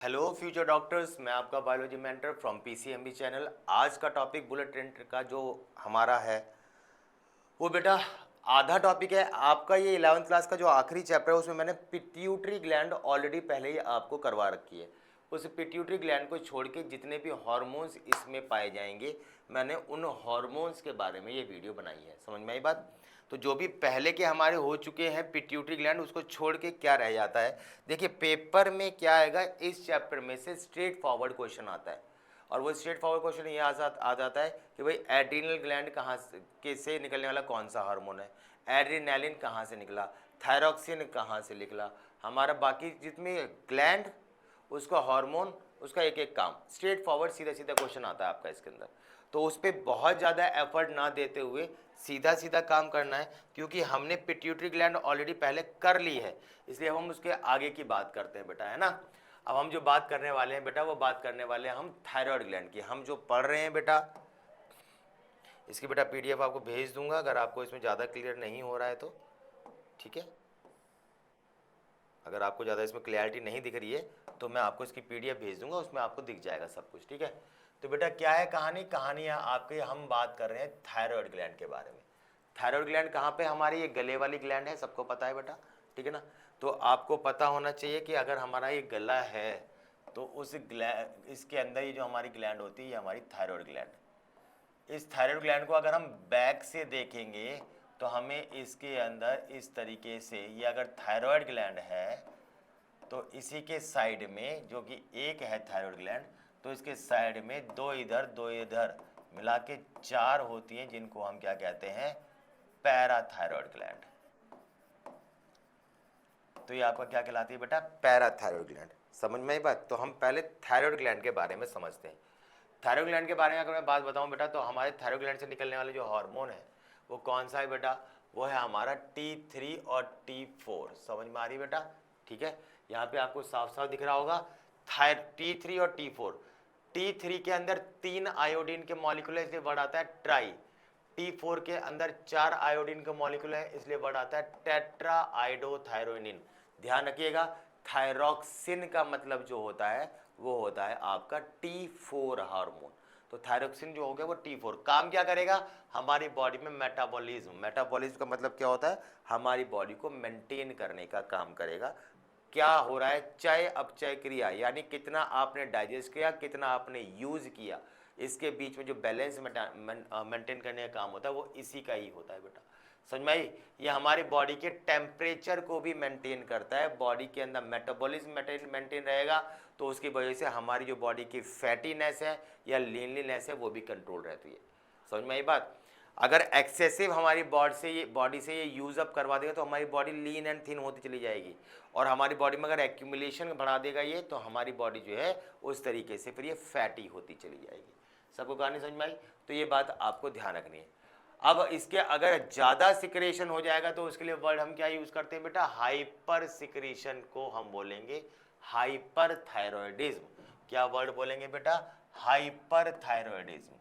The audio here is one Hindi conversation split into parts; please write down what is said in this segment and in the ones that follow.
हेलो फ्यूचर डॉक्टर्स, मैं आपका biology mentor from PCMB channel. आज का टॉपिक बुलेट ट्रेन का जो हमारा है वो बेटा आधा टॉपिक है आपका। ये 11th क्लास का जो आखिरी चैप्टर है उसमें मैंने पिट्यूटरी ग्लैंड ऑलरेडी पहले ही आपको करवा रखी है। उस पिट्यूटरी ग्लैंड को छोड़ के जितने भी हार्मोन्स इसमें पाए जाएंगे मैंने उन हार्मोन्स के बारे में ये वीडियो बनाई है। समझ में आई बात? तो जो भी पहले के हमारे हो चुके हैं पिट्यूटरी ग्लैंड उसको छोड़ के क्या रह जाता है। देखिए पेपर में क्या आएगा, इस चैप्टर में से स्ट्रेट फॉरवर्ड क्वेश्चन आता है और वो स्ट्रेट फॉरवर्ड क्वेश्चन ये आ जाता है कि भाई एड्रीनल ग्लैंड कहाँ से निकलने वाला कौन सा हार्मोन है, एड्रीनैलिन कहाँ से निकला, थायरॉक्सिन कहाँ से निकला, हमारा बाकी जितने ग्लैंड उसका हार्मोन उसका एक एक काम स्ट्रेट फॉरवर्ड सीधा सीधा क्वेश्चन आता है आपका इसके अंदर। तो उस पर बहुत ज़्यादा एफर्ट ना देते हुए सीधा सीधा काम करना है, क्योंकि हमने पिट्यूटरी ग्लैंड ऑलरेडी पहले कर ली है, इसलिए हम उसके आगे की बात करते हैं बेटा, है ना। अब हम जो बात करने वाले हैं बेटा वो बात करने वाले हैं हम थायराइड ग्लैंड की। हम जो पढ़ रहे हैं बेटा इसकी बेटा पीडीएफ आपको भेज दूंगा अगर आपको इसमें ज़्यादा क्लियर नहीं हो रहा है तो, ठीक है। अगर आपको ज़्यादा इसमें क्लैरिटी नहीं दिख रही है तो मैं आपको इसकी पीडीएफ भेज दूंगा, उसमें आपको दिख जाएगा सब कुछ, ठीक है। तो बेटा क्या है कहानी है आपके, हम बात कर रहे हैं थायराइड ग्लैंड के बारे में। थायराइड ग्लैंड कहाँ पे हमारी, ये गले वाली ग्लैंड है, सबको पता है बेटा, ठीक है ना। तो आपको पता होना चाहिए कि अगर हमारा ये गला है तो उस इसके अंदर ये जो हमारी ग्लैंड होती है ये हमारी थायराइड ग्लैंड। इस थायराइड ग्लैंड को अगर हम बैक से देखेंगे तो हमें इसके अंदर इस तरीके से, ये अगर थायराइड ग्लैंड है तो इसी के साइड में जो कि एक है थायराइड ग्लैंड, तो इसके साइड में दो इधर मिला के 4 होती हैं, जिनको हम क्या कहते हैं, पैराथायराइड ग्लैंड। तो ये आपका क्या कहलाती है बेटा, पैराथायराइड ग्लैंड। समझ में आई बात? तो हम पहले थायराइड ग्लैंड के बारे में समझते हैं। थायराइड ग्लैंड के बारे में अगर मैं बात बताऊं बेटा तो हमारे थायराइड ग्लैंड से निकलने वाले जो हार्मोन है वो कौन सा है बेटा, वो है हमारा T3 और T4। समझ में आ रही बेटा, ठीक है। यहाँ पे आपको साफ साफ दिख रहा होगा T3 और T4। T3 के अंदर 3 आयोडीन के मॉलिक्यूल है इसलिए वर्ड आता है ट्राई। T4 के अंदर 4 आयोडीन का मॉलिक्यूल है इसलिए वर्ड आता है टेट्रा आइडोथायरोनिन। ध्यान रखिएगा, थायरॉक्सिन का मतलब जो होता है वो होता है आपका T4 हार्मोन। तो थायरॉक्सिन जो हो गया वो T4 काम क्या करेगा, हमारी बॉडी में मेटाबॉलिज्म का मतलब क्या होता है, हमारी बॉडी को मेंटेन करने का काम करेगा। क्या हो रहा है, चय अपचय क्रिया, यानी कितना आपने डाइजेस्ट किया कितना आपने यूज किया, इसके बीच में जो बैलेंस मेंटेन करने का काम होता है वो इसी का ही होता है बेटा। समझ में आई? ये हमारी बॉडी के टेम्परेचर को भी मेंटेन करता है, बॉडी के अंदर मेटाबॉलिज्म मेंटेन रहेगा तो उसकी वजह से हमारी जो बॉडी की फैटीनेस है या लीनलीनेस है वो भी कंट्रोल रहती है। समझ में आई बात? अगर एक्सेसिव हमारी बॉडी से ये यूज अप करवा देगा तो हमारी बॉडी लीन एंड थिन होती चली जाएगी, और हमारी बॉडी में अगर एक्यूमुलेशन बढ़ा देगा ये तो हमारी बॉडी जो है उस तरीके से फिर ये फैटी होती चली जाएगी। सबको कहानी समझ में आई? तो ये बात आपको ध्यान रखनी है। अब इसके अगर ज़्यादा सिक्रेशन हो जाएगा तो उसके लिए वर्ड हम क्या यूज़ करते हैं बेटा, हाइपर सिक्रेशन को हम बोलेंगे हाइपर थायरॉयडिज्म। क्या वर्ड बोलेंगे बेटा, हाइपर थायरॉयडिज्म।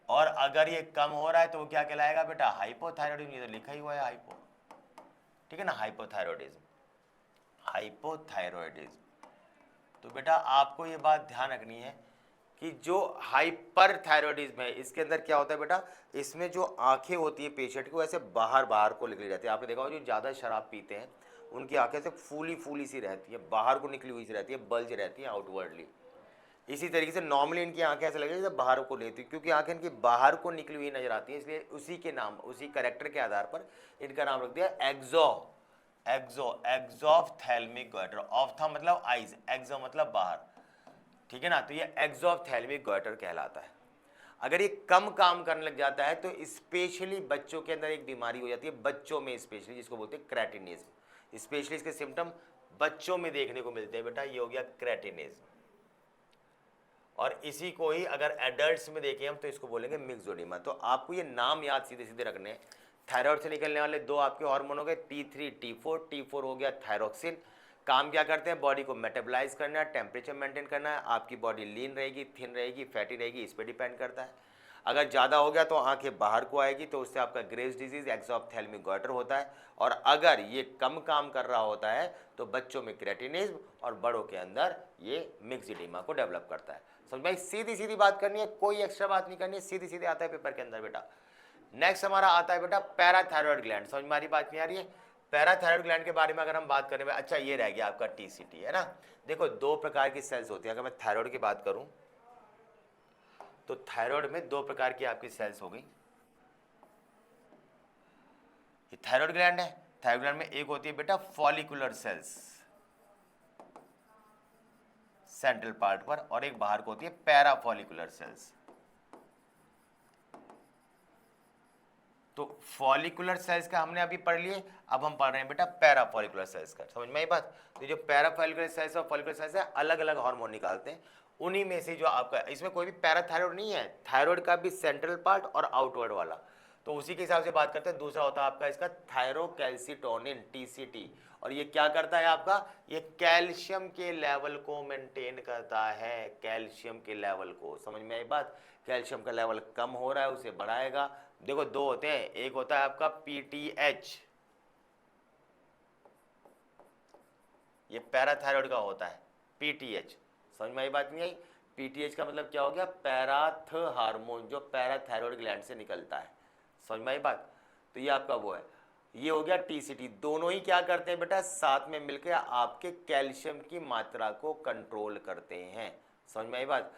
और अगर ये कम हो रहा है तो वो क्या कहलाएगा बेटा, हाइपोथायरॉयडिज्म। ये तो लिखा ही हुआ है हाइपो, ठीक है ना, हाइपोथायरॉयडिज्म, हाइपोथायरॉयडिज्म। तो बेटा आपको ये बात ध्यान रखनी है कि जो हाइपर थायरॉयडिज्म है इसके अंदर क्या होता है बेटा, इसमें जो आंखें होती है पेशेंट की वैसे बाहर बाहर को निकली रहती है। आपने देखा होगा जो ज़्यादा शराब पीते हैं उनकी आंखें से फूली फूली सी रहती है, बाहर को निकली हुई सी रहती है, बल्ज रहती है आउटवर्डली। इसी तरीके से नॉर्मली इनकी आंखें ऐसे लगेगी जैसे बाहर को लेती है, क्योंकि आंखें इनकी बाहर को निकली हुई नजर आती है, इसलिए उसी के नाम उसी कैरेक्टर के आधार पर इनका नाम रख दिया एक्सोफ्थैल्मिक गोइटर। ऑफ्था मतलब आइज, एक्सो मतलब बाहर, ठीक है ना। तो ये एक्सोफ्थैल्मिक गोइटर कहलाता है। अगर ये कम काम करने लग जाता है तो स्पेशली बच्चों के अंदर एक बीमारी हो जाती है, बच्चों में स्पेशली, जिसको बोलते हैं क्रेटिनिज्म। स्पेशली इसके सिम्टम बच्चों में देखने को मिलते हैं बेटा, ये हो गया क्रेटिनिज्म। और इसी को ही अगर एडल्ट्स में देखें हम तो इसको बोलेंगे मिक्सोडिमा। तो आपको ये नाम याद सीधे सीधे रखने हैं। थायराइड से निकलने वाले 2 आपके हार्मोन हो गए T3 T4। T4 हो गया थायरोक्सिन। काम क्या करते हैं, बॉडी को मेटाबलाइज करना है, टेम्परेचर मेंटेन करना है, आपकी बॉडी लीन रहेगी, थिन रहेगी, फैटी रहेगी, इस पर डिपेंड करता है। अगर ज़्यादा हो गया तो आंखें बाहर को आएगी, तो उससे आपका ग्रेव्स डिजीज, एक्सोप्थेल्मिक गॉइटर होता है। और अगर ये कम काम कर रहा होता है तो बच्चों में क्रेटिनिज्म और बड़ों के अंदर ये मिक्स इडीमा को डेवलप करता है। समझ भाई, सीधी सीधी बात करनी है, कोई एक्स्ट्रा बात नहीं करनी है, सीधी सीधी आता है पेपर के अंदर बेटा। नेक्स्ट हमारा आता है बेटा पैराथायरॉयड ग्लैंड। समझ में हमारी बात नहीं आ रही है? पैराथायरॉयड ग्लैंड के बारे में अगर हम बात करें, अच्छा ये रह गया आपका टीसीटी, है ना। देखो दो प्रकार की सेल्स होती है। अगर मैं थायराइड की बात करूं तो थायराइड में दो प्रकार की आपकी सेल्स हो गई। ये थायराइड ग्लैंड है, थायराइड ग्लैंड में एक होती है बेटा फॉलिकुलर सेल्स सेंट्रल पार्ट पर, और एक बाहर को होती है पैराफॉलिकुलर सेल्स। तो फॉलिकुलर सेल्स का हमने अभी पढ़ लिए, अब हम पढ़ रहे हैं बेटा पैराफॉलिकुलर सेल्स का। समझ में आई बात? तो जो पैराफॉलिकुलर सेल्स और फॉलिकुलर सेल्स है अलग अलग हार्मोन निकालते हैं, उन्हीं में से जो आपका, इसमें कोई भी पैराथायरॉयड नहीं है, थायराइड का भी सेंट्रल पार्ट और आउटवर्ड वाला, तो उसी के हिसाब से बात करते हैं। दूसरा होता है आपका इसका थायरोकैल्सिटोनिन टीसीटी, और ये क्या करता है आपका, ये कैल्शियम के लेवल को मेंटेन करता है, कैल्शियम के लेवल को। समझ में आई बात? कैल्शियम का लेवल कम हो रहा है उसे बढ़ाएगा। देखो दो होते हैं, एक होता है आपका पीटीएच, ये पैराथायरॉयड का होता है पीटीएच। समझ में आई बात नहीं आई? पीटीएच का मतलब क्या हो गया, पैराथ हार्मोन, जो पैराथायरॉयड ग्लैंड से निकलता है। समझ में आई बात? तो ये आपका वो है। ये हो गया टीसीटी। दोनों ही क्या करते हैं बेटा, साथ में मिलकर आपके कैल्शियम की मात्रा को कंट्रोल करते हैं। समझ में आई बात?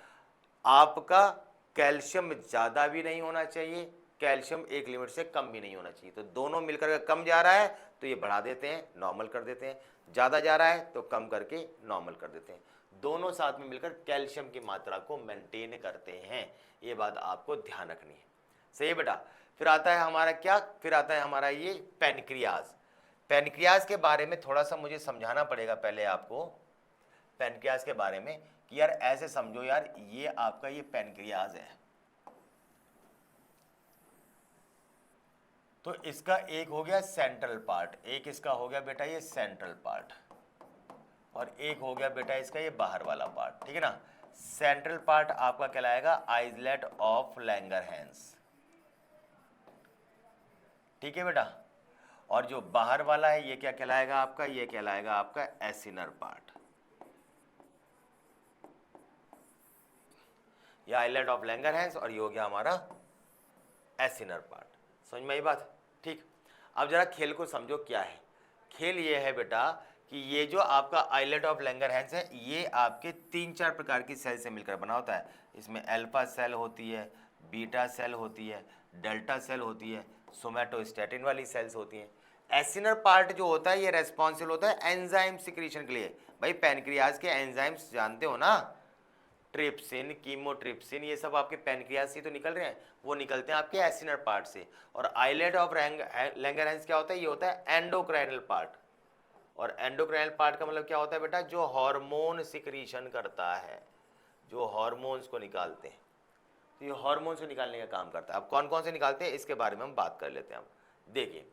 आपका कैल्शियम ज्यादा भी नहीं होना चाहिए, कैल्शियम एक लिमिट से कम भी नहीं होना चाहिए। तो दोनों मिलकर कम जा रहा है तो ये बढ़ा देते हैं, नॉर्मल कर देते हैं, ज़्यादा जा रहा है तो कम करके नॉर्मल कर देते हैं। दोनों साथ में मिलकर कैल्शियम की मात्रा को मेंटेन करते हैं। ये बात आपको ध्यान रखनी है। सही है बेटा? फिर आता है हमारा क्या, फिर आता है हमारा ये पैनक्रियाज। पैनक्रियाज के बारे में थोड़ा सा मुझे समझाना पड़ेगा पहले आपको, पैनक्रियाज के बारे में, कि यार ऐसे समझो यार, ये आपका ये पैनक्रियाज है, तो इसका एक हो गया सेंट्रल पार्ट, एक इसका हो गया बेटा ये सेंट्रल पार्ट, और एक हो गया बेटा इसका ये बाहर वाला पार्ट, ठीक है ना। सेंट्रल पार्ट आपका कहलाएगा आइसलेट ऑफ लैंगरहैंस, ठीक है बेटा। और जो बाहर वाला है ये क्या कहलाएगा आपका, ये कहलाएगा आपका एसिनर पार्ट। ये आइसलेट ऑफ लैंगरहैंस और ये हो गया हमारा एसिनर पार्ट। समझ में आई बात? ठीक। अब जरा खेल को समझो क्या है। खेल ये है बेटा कि ये जो आपका आइसलेट ऑफ लैंगरहैंस है, ये आपके 3-4 प्रकार की सेल से मिलकर बना होता है। इसमें अल्फा सेल होती है, बीटा सेल होती है, डेल्टा सेल होती है, सोमैटोस्टैटिन वाली सेल्स होती हैं। एसिनर पार्ट जो होता है ये रेस्पॉन्सिबल होता है एंजाइम सिक्रीशन के लिए। भाई पैनक्रियाज के एंजाइम्स जानते हो ना, ट्रिप्सिन, कीमोट्रिप्सिन, ये सब आपके पैनक्रियाज से तो निकल रहे हैं, वो निकलते हैं आपके एसिनर पार्ट से। और आइसलेट ऑफ लैंगरहैंस क्या होता है, ये होता है एंडोक्राइनल पार्ट। और एंडोक्राइनल पार्ट का मतलब क्या होता है बेटा, जो हार्मोन सिक्रीशन करता है, जो हार्मोन्स को निकालते हैं, तो ये हार्मोन्स को निकालने का काम करता है। अब कौन कौन से निकालते हैं इसके बारे में हम बात कर लेते हैं। अब देखिए,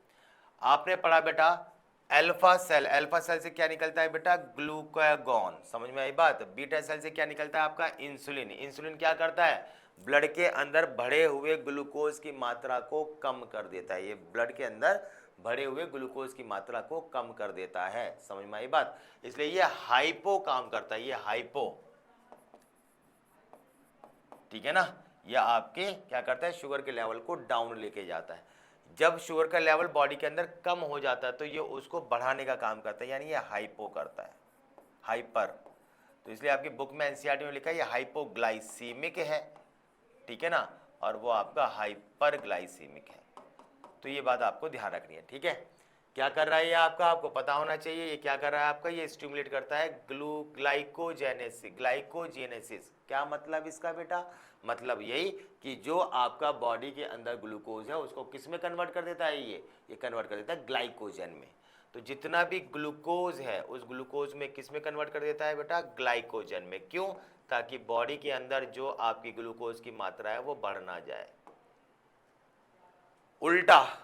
आपने पढ़ा बेटा अल्फा सेल, अल्फा सेल से क्या निकलता है बेटा, ग्लूकागॉन। समझ में आई बात? बीटा सेल से क्या निकलता है आपका, इंसुलिन। इंसुलिन क्या करता है, ब्लड के अंदर बढ़े हुए ग्लूकोज की मात्रा को कम कर देता है। ये ब्लड के अंदर बढ़े हुए ग्लूकोज की मात्रा को कम कर देता है। समझ में आई बात? इसलिए ये हाइपो काम करता है, ये हाइपो, ठीक है ना। यह आपके क्या करता है, शुगर के लेवल को डाउन लेके जाता है। जब शुगर का लेवल बॉडी के अंदर कम हो जाता है तो ये उसको बढ़ाने का काम करता है, यानी ये हाइपो करता है, हाइपर। तो इसलिए आपकी बुक में एनसीईआरटी में लिखा है ये हाइपोग्लाइसीमिक है, ठीक है ना, और वो आपका हाइपरग्लाइसीमिक है। तो ये बात आपको ध्यान रखनी है, ठीक है। क्या कर रहा है ये आपका, आपको पता होना चाहिए ये क्या कर रहा है आपका, ये स्टिमुलेट करता है ग्लाइकोजेनेसिस। क्या मतलब इसका बेटा, मतलब यही कि जो आपका बॉडी के अंदर ग्लूकोज है उसको किस में कन्वर्ट कर देता है, ये कन्वर्ट कर देता है ग्लाइकोजन में। तो जितना भी ग्लूकोज है उस ग्लूकोज में किस में कन्वर्ट कर देता है बेटा, ग्लाइकोजन में। क्यों, ताकि बॉडी के अंदर जो आपकी ग्लूकोज की मात्रा है वो बढ़ ना जाए। उल्टा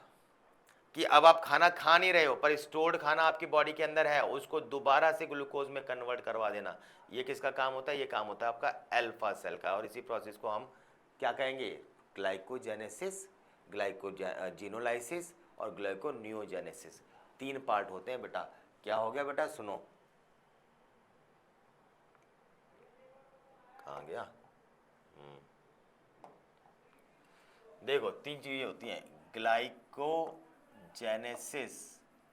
कि अब आप खाना खा नहीं रहे हो पर स्टोर्ड खाना आपकी बॉडी के अंदर है, उसको दोबारा से ग्लूकोज में कन्वर्ट करवा देना, ये किसका काम होता है, ये काम होता है आपका अल्फा सेल का। और इसी प्रोसेस को हम क्या कहेंगे, ग्लाइकोजेनेसिस, ग्लाइकोजीनोलाइसिस और ग्लाइकोनियोजेनेसिस। 3 पार्ट होते हैं बेटा। क्या हो गया बेटा, सुनो, कहाँ गया? देखो 3 चीजें होती हैं। ग्लाइकोजेनेसिस,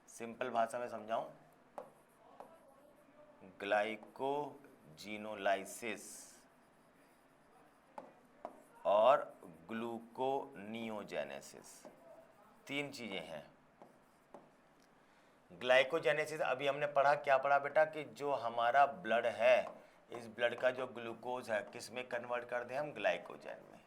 सिंपल भाषा में समझाऊं, ग्लाइकोजीनोलाइसिस और ग्लूकोनियोजेनेसिस। 3 चीजें हैं। ग्लाइकोजेनेसिस अभी हमने पढ़ा, क्या पढ़ा बेटा, कि जो हमारा ब्लड है, इस ब्लड का जो ग्लूकोज है किस में कन्वर्ट कर दें हम, ग्लाइकोजन में।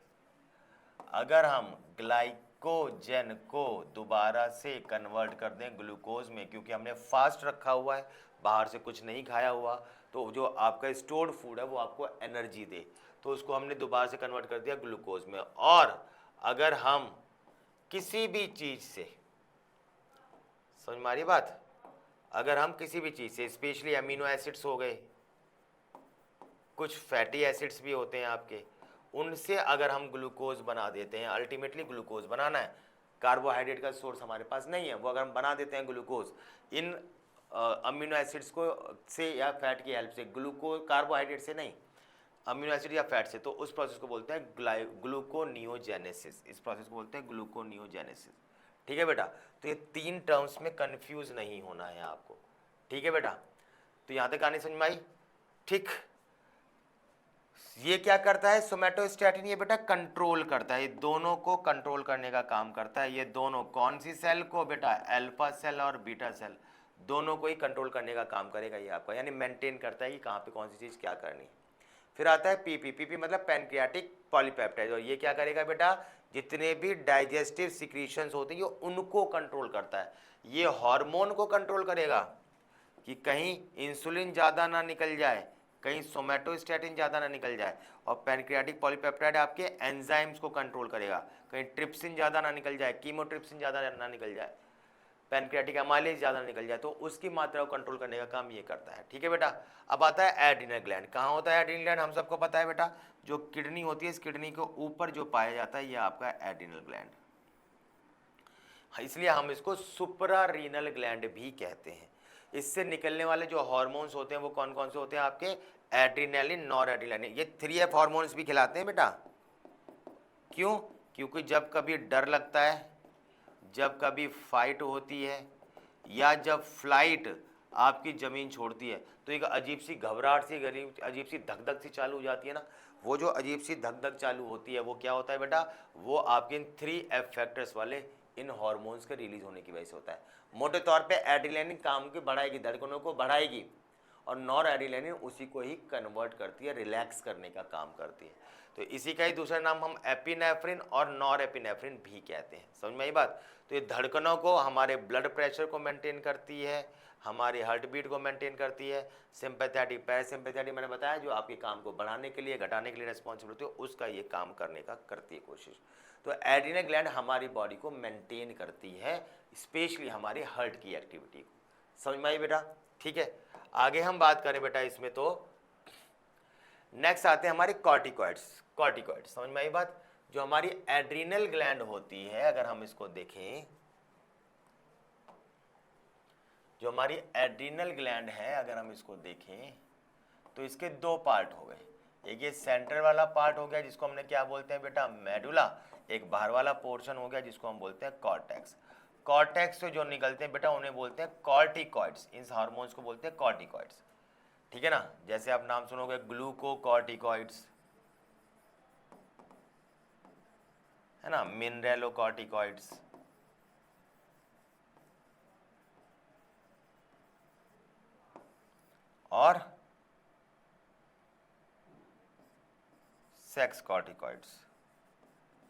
अगर हम ग्लाइकोजन को दोबारा से कन्वर्ट कर दें ग्लूकोज में, क्योंकि हमने फास्ट रखा हुआ है, बाहर से कुछ नहीं खाया हुआ, तो जो आपका स्टोर्ड फूड है वो आपको एनर्जी दे, तो उसको हमने दोबारा से कन्वर्ट कर दिया ग्लूकोज में। और अगर हम किसी भी चीज से, समझ में आ रही बात, अगर हम किसी भी चीज से, स्पेशली अमीनो एसिड्स हो गए, कुछ फैटी एसिड्स भी होते हैं आपके, उनसे अगर हम ग्लूकोज बना देते हैं, अल्टीमेटली ग्लूकोज बनाना है, कार्बोहाइड्रेट का सोर्स हमारे पास नहीं है, वो अगर हम बना देते हैं ग्लूकोज इन अमीनो एसिड्स को से या फैट की हेल्प से, ग्लूकोज कार्बोहाइड्रेट से नहीं, अमीनो एसिड या फैट से, तो उस प्रोसेस को बोलते हैं ग्लूकोनियोजेनेसिस। इस प्रोसेस को बोलते हैं ग्लूकोनियोजेनेसिस। ठीक है बेटा, तो ये 3 टर्म्स में कंफ्यूज नहीं होना है आपको। ठीक है बेटा, तो यहां तक कहानी समझ में आई? ठीक, ये क्या करता है सोमैटोस्टैटिन, ये बेटा कंट्रोल करता है, ये दोनों को कंट्रोल करने का काम करता है। ये दोनों कौन सी सेल को बेटा, अल्फा सेल और बीटा सेल, दोनों को ही कंट्रोल करने का काम करेगा ये आपका, यानी मेंटेन करता है कि कहाँ पे कौन सी चीज़ क्या करनी है। फिर आता है पीपी मतलब पैनक्रियाटिक पॉलीपेप्टाइड, और ये क्या करेगा बेटा, जितने भी डाइजेस्टिव सिक्रीशंस होती है उनको कंट्रोल करता है। ये हार्मोन को कंट्रोल करेगा कि कहीं इंसुलिन ज़्यादा ना निकल जाए, कहीं सोमैटोस्टैटिन ज़्यादा ना निकल जाए, और पैनक्रियाटिक पॉलीपेप्टाइड आपके एंजाइम्स को कंट्रोल करेगा, कहीं ट्रिप्सिन ज़्यादा ना निकल जाए, कीमोट्रिप्सिन ज़्यादा ना निकल जाए, पैनक्रियाटिक एमाइलेज ज़्यादा ना निकल जाए, तो उसकी मात्रा को कंट्रोल करने का काम ये करता है। ठीक है बेटा, अब आता है एड्रिनल ग्लैंड। कहाँ होता है एड्रिनल ग्लैंड, हम सबको पता है बेटा, जो किडनी होती है, इस किडनी के ऊपर जो पाया जाता है ये आपका एड्रिनल ग्लैंड, इसलिए हम इसको सुप्रारीनल ग्लैंड भी कहते हैं। इससे निकलने वाले जो हार्मोन्स होते हैं वो कौन कौन से होते हैं आपके, एड्रिनलिन, नॉर एड्रिनलिन, ये 3F हार्मोन्स भी खिलाते हैं बेटा। क्यों? क्योंकि जब कभी डर लगता है, जब कभी फाइट होती है, या जब फ्लाइट आपकी ज़मीन छोड़ती है, तो एक अजीब सी घबराहट सी, अजीब सी धक धक सी चालू हो जाती है ना, वो जो अजीब सी धक धक चालू होती है वो क्या होता है बेटा, वो आपके इन 3F फैक्टर्स वाले इन हार्मोन्स के रिलीज होने की वजह से होता है। मोटे तौर पे एड्रेनालिन काम की बढ़ाएगी, धड़कनों को बढ़ाएगी, और नॉर एड्रेनालिन उसी को ही कन्वर्ट करती है, रिलैक्स करने का काम करती है। तो इसी का ही दूसरा नाम हम एपिनेफ्रिन और नॉर एपिनेफ्रिन भी कहते हैं। समझ में आई बात? तो ये धड़कनों को, हमारे ब्लड प्रेशर को मेंटेन करती है, हमारी हार्ट बीट को मेंटेन करती है। सिंपैथेटिक, पैरासिम्पैथेटिक मैंने बताया, जो आपके काम को बढ़ाने के लिए, घटाने के लिए रिस्पॉन्सिबल होती है, उसका ये काम करने का करती है कोशिश। तो एड्रिनल ग्लैंड हमारी बॉडी को मेंटेन करती है, स्पेशली हमारी हार्ट की एक्टिविटी को। समझ में आई बेटा? ठीक है, आगे हम बात करें बेटा इसमें, तो नेक्स्ट आते हैं हमारे कॉर्टिकॉइड्स। कॉर्टिकॉइड्स समझ में आई बात? जो हमारी एड्रिनल ग्लैंड होती है, अगर हम इसको देखें, जो हमारी एड्रिनल ग्लैंड है अगर हम इसको देखें, तो इसके 2 पार्ट हो गए। एक ये सेंटर वाला पार्ट हो गया जिसको हमने क्या बोलते हैं बेटा, मेडुला। एक बाहर वाला पोर्शन हो गया जिसको हम बोलते हैं कॉर्टेक्स। कॉर्टेक्स से जो निकलते हैं बेटा उन्हें बोलते हैं कॉर्टिकॉइड्स, इन हार्मोन्स को बोलते हैं कॉर्टिकॉइड्स। ठीक है ना, जैसे आप नाम सुनोगे ग्लूकोकॉर्टिकॉइड्स, है ना, मिनरेलोकॉर्टिकॉइड्स, और सेक्स कॉर्टिकॉइड्स।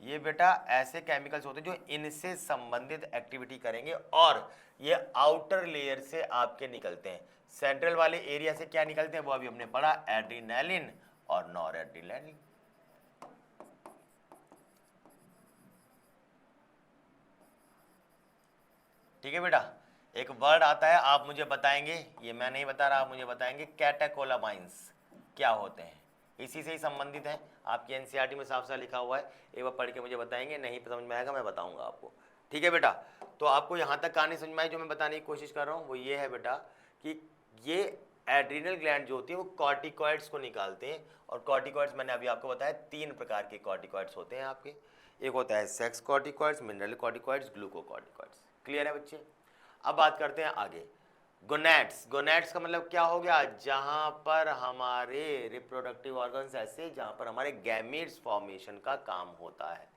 ये बेटा ऐसे केमिकल्स होते हैं जो इनसे संबंधित एक्टिविटी करेंगे, और ये आउटर लेयर से आपके निकलते हैं। सेंट्रल वाले एरिया से क्या निकलते हैं वो अभी हमने पढ़ा, एड्रिनलिन और नॉर एड्रिनलिन। ठीक है बेटा, एक वर्ड आता है, आप मुझे बताएंगे, ये मैं नहीं बता रहा, आप मुझे बताएंगे कैटेकोलामाइंस क्या होते हैं। इसी से ही संबंधित है। आपकी एनसीईआरटी में साफ साफ लिखा हुआ है, एक बार पढ़ के मुझे बताएंगे, नहीं समझ में आएगा मैं बताऊंगा आपको, ठीक है बेटा। तो आपको यहाँ तक कहानी समझ में आई, जो मैं बताने की कोशिश कर रहा हूँ वो ये है बेटा कि ये एड्रिनल ग्लैंड जो होती है वो कॉर्टिकॉइड्स को निकालते हैं। और कॉर्टिकॉइड्स मैंने अभी आपको बताया 3 प्रकार के कॉर्टिकॉइड्स होते हैं आपके। एक होता है sex corticoids, mineral corticoids, glucocorticoids. Clear है बच्चे? अब बात करते हैं आगे। गोनैड्स, गोनैड्स का मतलब क्या हो गया? जहां पर हमारे रिप्रोडक्टिव ऑर्गन्स ऐसे जहां पर हमारे गैमीट्स फॉर्मेशन का काम होता है।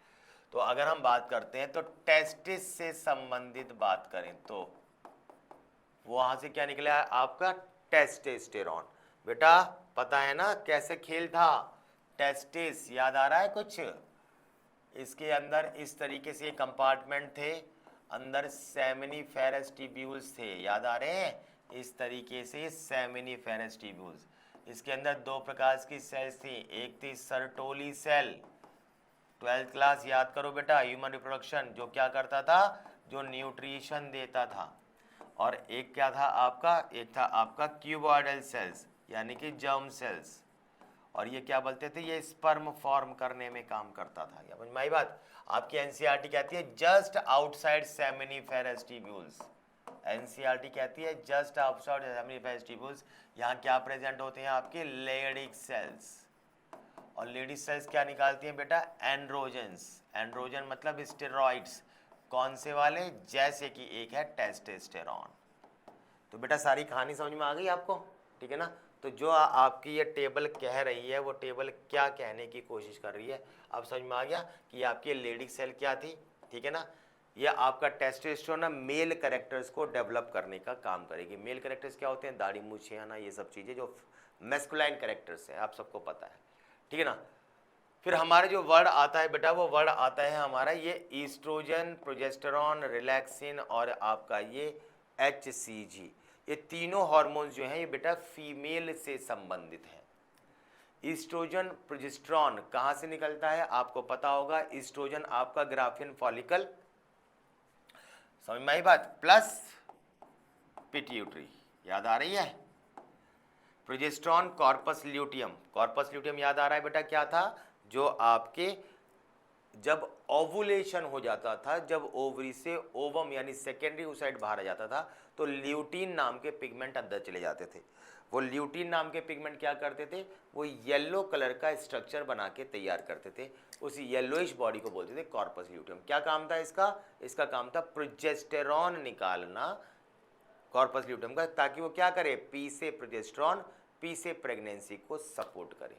तो अगर हम बात करते हैं तो टेस्टिस से संबंधित बात करें तो वहां से क्या निकला है आपका? टेस्टेस्टेरॉन। बेटा पता है ना कैसे खेल था? टेस्टिस याद आ रहा है कुछ? इसके अंदर इस तरीके से कंपार्टमेंट थे, अंदर सेमिनिफेरस ट्यूब्यूल्स थे, याद आ रहे हैं? इस तरीके से सेमिनिफेरस ट्यूब्यूल्स। इसके अंदर 2 प्रकार की सेल्स थी, एक थी सर्टोली सेल, 12th क्लास याद करो बेटा, ह्यूमन रिप्रोडक्शन, जो क्या करता था? जो न्यूट्रिशन देता था। और एक क्या था आपका? एक था आपका क्यूबॉइडल सेल्स यानी कि जर्म सेल्स। और ये क्या बोलते थे? ये स्पर्म फॉर्म करने में काम करता था। या समझ बात? आपकी एनसीईआरटी कहती है just outside seminiferous tubules. NCERT कहती है जस्ट आउटसाइड सेमिनिफेरस ट्यूब्यूल्स। यहाँ क्या प्रेजेंट होते हैं? आपके लेडिक सेल्स। और लेडी सेल्स क्या निकालती हैं बेटा? एंड्रोजन्स। एंड्रोजन मतलब स्टेरॉइड्स। कौन से वाले? जैसे कि एक है टेस्टोस्टेरॉन। तो बेटा सारी कहानी समझ में आ गई आपको? ठीक है ना? तो जो आपकी ये टेबल कह रही है वो टेबल क्या कहने की कोशिश कर रही है? अब समझ में आ गया कि आपकी लेडी सेल क्या थी, ठीक है ना? ये आपका टेस्टोस्टेरोन ना मेल कैरेक्टर्स को डेवलप करने का काम करेगी। मेल कैरेक्टर्स क्या होते हैं? दाढ़ी मूछें आना, ये सब चीज़ें जो मैस्कुलाइन कैरेक्टर्स है, आप सबको पता है, ठीक है ना? फिर हमारे जो वर्ड आता है बेटा, वो वर्ड आता है हमारा ये ईस्ट्रोजन, प्रोजेस्टेरॉन, रिलैक्सिन और आपका ये HCG। ये तीनों हार्मोन्स जो हैं ये बेटा फीमेल से संबंधित हैं। ईस्ट्रोजन, प्रोजेस्टेरॉन कहाँ से निकलता है? आपको पता होगा, ईस्ट्रोजन आपका ग्राफियन फॉलिकल, समझ में आई बात, प्लस पिट्यूटरी, याद आ रही है? Progesterone corpus luteum. Corpus luteum याद आ रहा है बेटा क्या था? जो आपके जब ओवुलेशन हो जाता था, जब ओवरी से ओवम यानी सेकेंडरी ओसाइट बाहर आ जाता था, तो ल्यूटीन नाम के पिगमेंट अंदर चले जाते थे। वो ल्यूटीन नाम के पिगमेंट क्या करते थे? वो येलो कलर का स्ट्रक्चर बना के तैयार करते थे। उस येलोइश बॉडी को बोलते थे कॉर्पस ल्यूटियम। क्या काम था इसका? इसका काम था प्रोजेस्टेरॉन निकालना कॉर्पस ल्यूटियम का, ताकि वो क्या करे? पी से प्रोजेस्टेरॉन, पी से प्रेगनेंसी को सपोर्ट करे।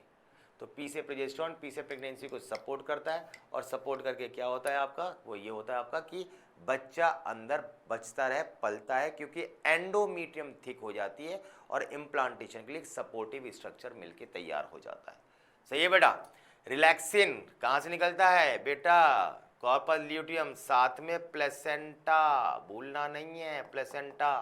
तो पी से प्रोजेस्टेरॉन, पी से प्रेगनेंसी को सपोर्ट करता है, और सपोर्ट करके क्या होता है आपका? वो ये होता है आपका कि बच्चा अंदर बचता रहे, पलता है, क्योंकि एंडोमीट्रियम थिक हो जाती है और इम्प्लांटेशन के लिए सपोर्टिव स्ट्रक्चर मिलके तैयार हो जाता है। सही है बेटा? रिलैक्सिन कहाँ से निकलता है बेटा? कॉर्पस ल्यूटियम, साथ में प्लेसेंटा, भूलना नहीं है प्लेसेंटा।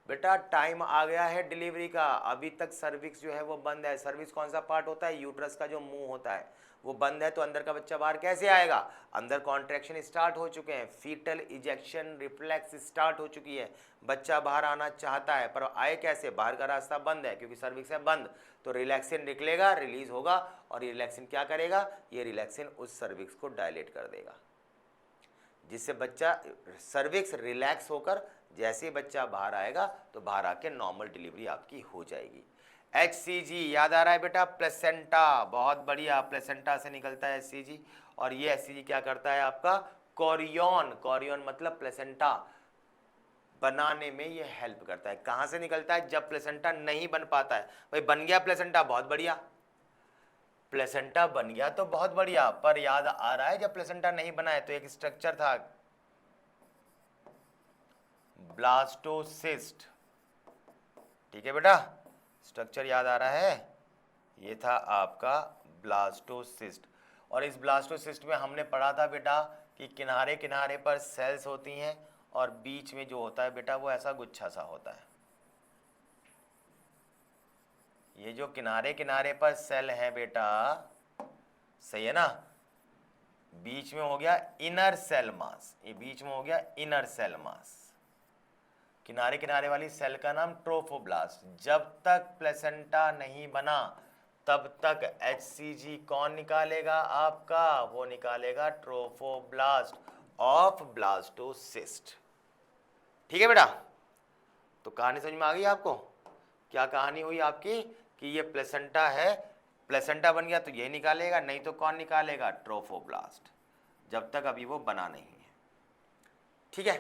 बेटा टाइम आ गया है डिलीवरी का, अभी तक सर्विक्स जो है वो बंद है। सर्विक्स कौन सा पार्ट होता है? यूट्रस का जो मुंह होता है वो बंद है, तो अंदर का बच्चा बाहर कैसे आएगा? अंदर कॉन्ट्रैक्शन स्टार्ट हो चुके हैं, फीटल इजेक्शन रिफ्लेक्स स्टार्ट हो चुकी है, बच्चा बाहर आना चाहता है, पर आए कैसे? बाहर का रास्ता बंद है क्योंकि सर्विक्स है बंद। तो रिलैक्सिन निकलेगा, रिलीज होगा, और ये रिलैक्सिन क्या करेगा? ये रिलैक्सिन उस सर्विक्स को डायलेट कर देगा, जिससे बच्चा सर्विक्स रिलैक्स होकर जैसे ही बच्चा बाहर आएगा तो बाहर आके नॉर्मल डिलीवरी आपकी हो जाएगी। HCG याद आ रहा है बेटा? प्लेसेंटा, बहुत बढ़िया, प्लेसेंटा से निकलता है HCG। और ये HCG क्या करता है आपका? कोरियन, कोरियन मतलब प्लेसेंटा बनाने में ये हेल्प करता है। कहाँ से निकलता है? जब प्लेसेंटा नहीं बन पाता है। भाई बन गया प्लेसेंटा, बहुत बढ़िया, प्लेसेंटा बन गया तो बहुत बढ़िया, पर याद आ रहा है जब प्लेसेंटा नहीं बना है तो एक स्ट्रक्चर था ब्लास्टोसिस्ट, ठीक है बेटा? स्ट्रक्चर याद आ रहा है? ये था आपका ब्लास्टोसिस्ट। और इस ब्लास्टोसिस्ट में हमने पढ़ा था बेटा कि किनारे किनारे पर सेल्स होती हैं और बीच में जो होता है बेटा वो ऐसा गुच्छा सा होता है। ये जो किनारे किनारे पर सेल है बेटा, सही है ना? बीच में हो गया इनर सेल मास, ये बीच में हो गया इनर सेल मास। किनारे किनारे वाली सेल का नाम ट्रोफोब्लास्ट। जब तक प्लेसेंटा नहीं बना तब तक HCG कौन निकालेगा आपका, वो निकालेगा ट्रोफोब्लास्ट ऑफ ब्लास्टोसिस्ट। ठीक है बेटा, तो कहानी समझ में आ गई आपको? क्या कहानी हुई आपकी कि ये प्लेसेंटा है, प्लेसेंटा बन गया तो ये निकालेगा, नहीं तो कौन निकालेगा, ट्रोफोब्लास्ट, जब तक अभी वो बना नहीं है। ठीक है।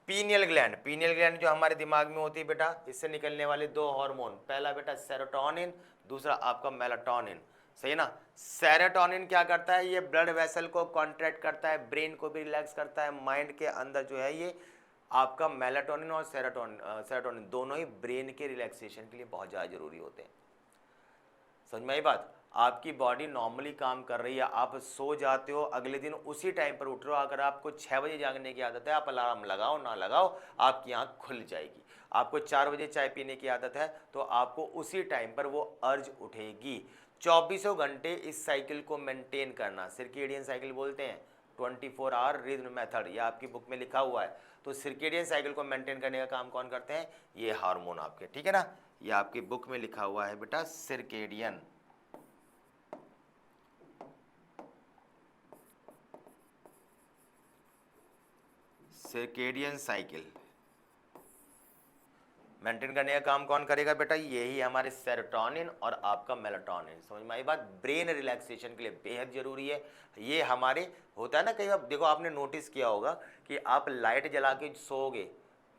पीनियल ग्लैंड, पीनियल ग्लैंड जो हमारे दिमाग में होती है बेटा, इससे निकलने वाले दो हार्मोन, पहला बेटा सेरोटोनिन, दूसरा आपका मेलाटोनिन, सही है ना। सेरोटोनिन क्या करता है, ये ब्लड वेसल को कॉन्ट्रैक्ट करता है, ब्रेन को भी रिलैक्स करता है, माइंड के अंदर जो है ये आपका मेलाटोनिन और सेरोटोनिन दोनों ही ब्रेन के रिलैक्सेशन के लिए बहुत ज़्यादा जरूरी होते हैं। समझ में आई बात? आपकी बॉडी नॉर्मली काम कर रही है, आप सो जाते हो, अगले दिन उसी टाइम पर उठ रहे हो, अगर आपको 6 बजे जागने की आदत है, आप अलार्म लगाओ ना लगाओ, आपकी आंख खुल जाएगी। आपको 4 बजे चाय पीने की आदत है तो आपको उसी टाइम पर वो अर्ज उठेगी। 24 घंटे इस साइकिल को मेंटेन करना सर्केडियन साइकिल बोलते हैं, 24 आवर रिदम मेथड, ये आपकी बुक में लिखा हुआ है। तो सर्केडियन साइकिल को मेंटेन करने का काम कौन करते हैं, ये हार्मोन आपके, ठीक है ना। ये आपकी बुक में लिखा हुआ है बेटा, सर्केडियन सर्केडियन साइकिल मेंटेन करने का काम कौन करेगा बेटा, यही हमारे सेरोटोनिन और आपका मेलाटोनिन। समझ में आई बात? ब्रेन रिलैक्सेशन के लिए बेहद जरूरी है। ये हमारे होता है ना, कई बार देखो आपने नोटिस किया होगा कि आप लाइट जला के सोओगे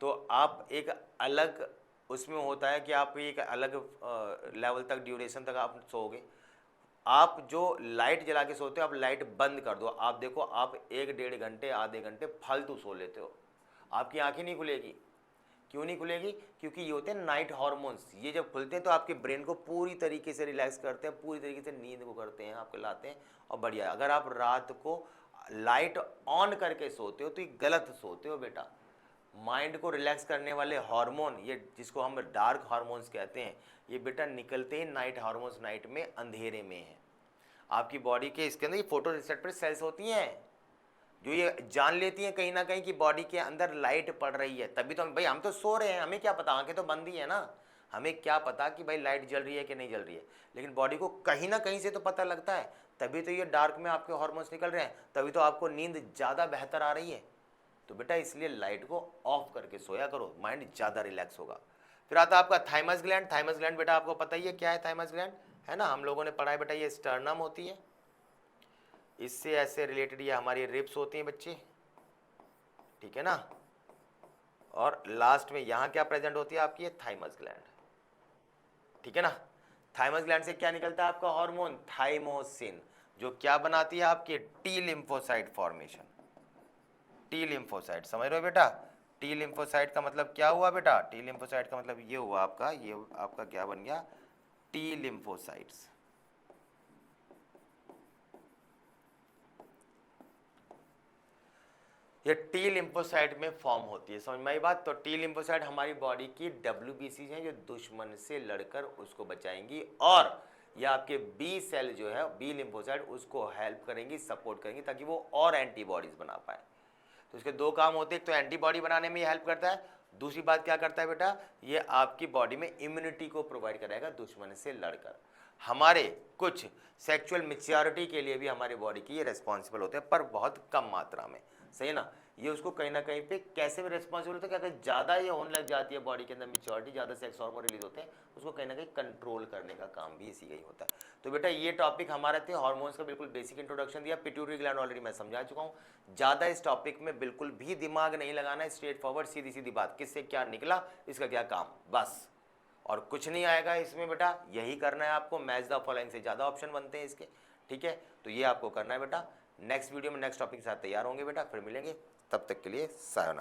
तो आप एक अलग उसमें होता है कि आप एक अलग लेवल तक, ड्यूरेशन तक आप सोओगे। आप जो लाइट जला के सोते हो, आप लाइट बंद कर दो, आप देखो आप 1-1.5 घंटे आधे घंटे फालतू सो लेते हो, आपकी आंखें नहीं खुलेगी। क्यों नहीं खुलेगी? क्योंकि ये होते हैं नाइट हार्मोन्स, ये जब खुलते हैं तो आपके ब्रेन को पूरी तरीके से रिलैक्स करते हैं, पूरी तरीके से नींद को करते हैं, आपको लाते हैं और बढ़िया। अगर आप रात को लाइट ऑन करके सोते हो तो ये गलत सोते हो बेटा। माइंड को रिलैक्स करने वाले हार्मोन, ये जिसको हम डार्क हार्मोन्स कहते हैं, ये बेटा निकलते ही नाइट हार्मोन्स नाइट में, अंधेरे में है। आपकी बॉडी के इसके अंदर ये फोटो रिसेप्टर सेल्स होती हैं जो ये जान लेती हैं कहीं ना कहीं कि बॉडी के अंदर लाइट पड़ रही है। तभी तो भाई हम तो सो रहे हैं, हमें क्या पता, आंखें तो बंद ही है ना, हमें क्या पता कि भाई लाइट जल रही है कि नहीं जल रही है, लेकिन बॉडी को कहीं ना कहीं से तो पता लगता है। तभी तो ये डार्क में आपके हार्मोन्स निकल रहे हैं, तभी तो आपको नींद ज़्यादा बेहतर आ रही है। तो बेटा इसलिए लाइट को ऑफ करके सोया करो, माइंड ज़्यादा रिलैक्स होगा। फिर आता है आपका थाइमस ग्लैंड। थाइमस ग्लैंड बेटा आपको पता ही है क्या है थाइमस ग्लैंड, है ना, हम लोगों ने पढ़ा है बेटा, ये स्टर्नम होती है, इससे ऐसे रिलेटेड ये हमारी रिब्स होती हैं बच्चे, ठीक है ना। और लास्ट में यहाँ क्या प्रेजेंट होती है आपकी, थाइमस ग्लैंड, ठीक है ना। थाइमस ग्लैंड से क्या निकलता है आपका हार्मोन, थाइमोसिन, जो क्या बनाती है आपके T lymphocyte formation. T lymphocyte समझ रहे हो बेटा, टी लिम्फोसाइट का मतलब क्या हुआ बेटा, टी लिम्फोसाइट का मतलब ये हुआ आपका, ये आपका क्या बन गया, टी लिम्फोसाइट्स। ये टी लिम्फोसाइट में फॉर्म होती है, समझ में आई बात। तो टी लिम्फोसाइट हमारी बॉडी की WBC हैं जो दुश्मन से लड़कर उसको बचाएंगी, और ये आपके बी सेल जो है, बी लिम्फोसाइट, उसको हेल्प करेंगी, सपोर्ट करेंगी ताकि वो और एंटीबॉडीज बना पाए। तो इसके दो काम होते हैं, एक तो एंटीबॉडी बनाने में ये हेल्प करता है, दूसरी बात क्या करता है बेटा, ये आपकी बॉडी में इम्यूनिटी को प्रोवाइड कराएगा दुश्मन से लड़कर। हमारे कुछ सेक्सुअल मैच्योरिटी के लिए भी हमारी बॉडी की ये रेस्पॉन्सिबल होते हैं, पर बहुत कम मात्रा में, सही है ना। ये उसको कहीं ना कहीं पे कैसे भी रेस्पॉन्सिबल होता है कि अगर ज़्यादा ये होने लग जाती है बॉडी के अंदर मैच्योरिटी, ज़्यादा सेक्स हार्मोन रिलीज होते हैं, उसको कहीं ना कहीं कंट्रोल करने का काम भी इसी का ही होता है। तो बेटा ये टॉपिक हमारे थे, हार्मोन्स का बिल्कुल बेसिक इंट्रोडक्शन दिया। पिट्यूटरी ग्लैंड ऑलरेडी मैं समझा चुका हूँ, ज़्यादा इस टॉपिक में बिल्कुल भी दिमाग नहीं लगाना है, स्ट्रेट फॉरवर्ड सीधी सीधी बात, किससे क्या निकला, इसका क्या काम, बस, और कुछ नहीं आएगा इसमें बेटा। यही करना है आपको, मैच द फॉलोइंग से ज़्यादा ऑप्शन बनते हैं इसके, ठीक है। तो ये आपको करना है बेटा। नेक्स्ट वीडियो में नेक्स्ट टॉपिक के साथ तैयार होंगे बेटा, फिर मिलेंगे, तब तक के लिए सायोनारा।